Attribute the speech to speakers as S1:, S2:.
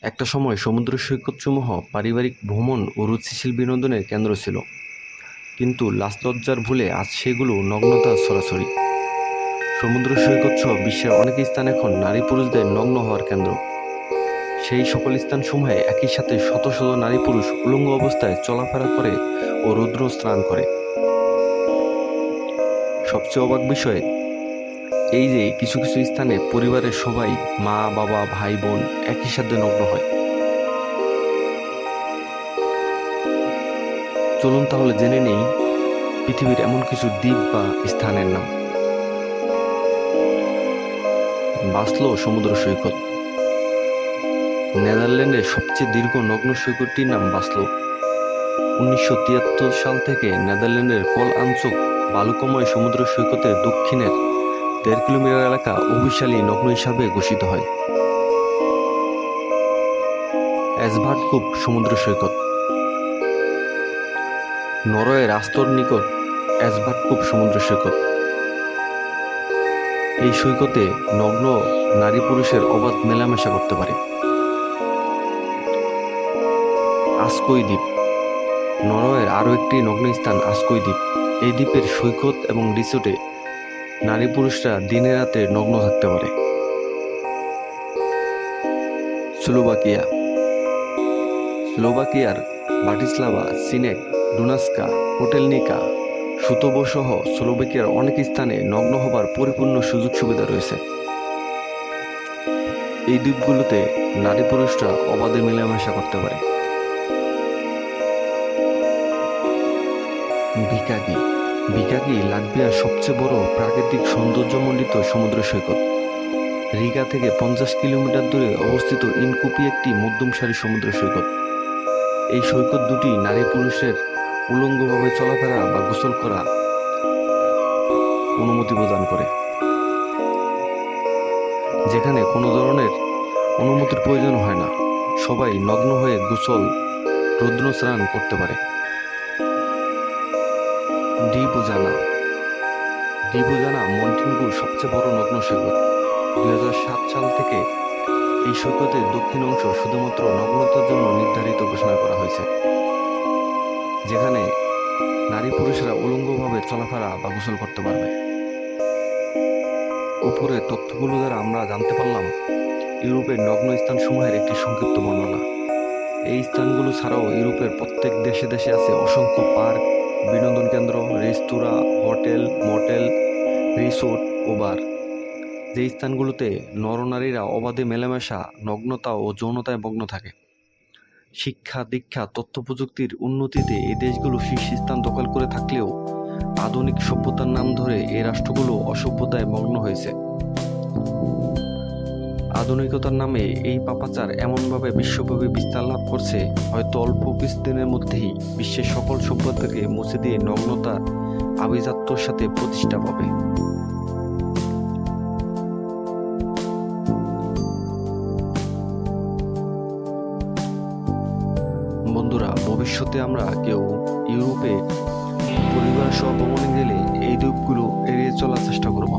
S1: একটা সময় সমুদ্র সৈকতসমূহ পারিবারিক ভ্রমণ ও রুচিশীল বিনোদনের কেন্দ্র ছিল, কিন্তু লাজলজ্জার ভুলে আজ সেগুলো নগ্নতার ছড়াছড়ি। সমুদ্র সৈকত সহ বিশ্বের অনেক স্থান এখন নারী পুরুষদের নগ্ন হওয়ার কেন্দ্র। সেই সকল স্থানসমূহে একই সাথে শত শত নারী পুরুষ উলঙ্গ অবস্থায় চলাফেরা করে ও রৌদ্র স্নান করে। সবচেয়ে অবাক বিষয় এই যে কিছু কিছু স্থানে পরিবারের সবাই, মা বাবা ভাই বোন একই সাথে নগ্ন হয়। চলুন তাহলে জেনে নেই পৃথিবীর এমন কিছু দ্বীপ বা স্থানের নাম। বাসলো সমুদ্র সৈকত। নেদারল্যান্ডের সবচেয়ে দীর্ঘ নগ্ন সৈকতটির নাম বাসলো। 1973 সাল থেকে নেদারল্যান্ডের কল আনচুক বালুকাময় সমুদ্র সৈকতের দক্ষিণের 1.5 কিলোমিটার এলাকা অভিশালী নগ্ন হিসাবে ঘোষিত হয়। অ্যাসভার্ডকুপ সমুদ্র সৈকত। নরওয়ের রাস্তোর নিকট অ্যাসভার্ডকুপ সমুদ্র সৈকত। এই সৈকতে নগ্ন নারী পুরুষের অবাধ মেলামেশা করতে পারে। আস্কই দ্বীপ। নরওয়ের আরও একটি নগ্ন স্থান আস্কই দ্বীপ। এই দ্বীপের সৈকত এবং রিসোর্টে নারী পুরুষরা দিনে রাতে নগ্ন থাকতে পারে। স্লোভাকিয়া। স্লোভাকিয়ার বাটিস্লাভা, সিনেক, ডুনাস্কা, কোটেলনিকা, সুতোবো সহ স্লোভাকিয়ার অনেক স্থানে নগ্ন হবার পরিপূর্ণ সুযোগ সুবিধা রয়েছে। এই দ্বীপগুলোতে নারী পুরুষরা অবাধে মেলামেশা করতে পারে। ভিকাকি। ভিকাকি লাটভিয়ার সবচেয়ে বড় প্রাকৃতিক সৌন্দর্যমণ্ডিত সমুদ্র সৈকত। রিগা থেকে 50 কিলোমিটার দূরে অবস্থিত ইনকুপি একটি মধ্যম সারির সমুদ্র সৈকত। এই সৈকত দুটি নারী পুরুষের উলঙ্গভাবে চলাফেরা বা গোসল করা অনুমতি প্রদান করে, যেখানে কোনো ধরনের অনুমতির প্রয়োজন হয় না। সবাই নগ্ন হয়ে গোসল, রৌদ্র স্নান করতে পারে। ডিবোজানা। ডিবোজানা মন্টিনিগ্রোর সবচেয়ে বড় নগ্ন সৈকত। 2007 সাল থেকে এই সৈকতের দক্ষিণ অংশ শুধুমাত্র নগ্নতার জন্য নির্ধারিত ঘোষণা করা হয়েছে, যেখানে নারী পুরুষরা উলঙ্গভাবে চলাফেরা বা গোসল করতে পারবে। উপরের তথ্যগুলো দ্বারা আমরা জানতে পারলাম ইউরোপের নগ্ন স্থানসমূহের একটি সংক্ষিপ্ত বর্ণনা। এই স্থানগুলো ছাড়াও ইউরোপের প্রত্যেক দেশে দেশে আছে অসংখ্য পার্ক, বিনোদন কেন্দ্র, রেস্তোরাঁ, হোটেল, মোটেল, রিসোর্ট ও বার, যে স্থানগুলোতে নরনারীরা অবাধে মেলামেশা, নগ্নতা ও যৌনতায় মগ্ন থাকে। শিক্ষা, দীক্ষা, তথ্য প্রযুক্তির উন্নতিতে এই দেশগুলো শীর্ষস্থান দখল করে থাকলেও আধুনিক সভ্যতার নাম ধরে এই রাষ্ট্রগুলো অসভ্যতায় মগ্ন হয়েছে। আধুনিকতার নামে এই পাপাচার এমনভাবে বিশ্বব্যাপী বিস্তার লাভ করছে, হয়তো অল্প কিছুদিনের মধ্যেই বিশ্বের সকল সভ্যতাকে মুছে দিয়ে নগ্নতার আভিজাত্যর সাথে প্রতিষ্ঠা পাবে। বন্ধুরা, ভবিষ্যতে আমরা কেউ ইউরোপে পরিবার সহ ভ্রমণে গেলে এই দ্বীপগুলো এড়িয়ে চলার চেষ্টা করব।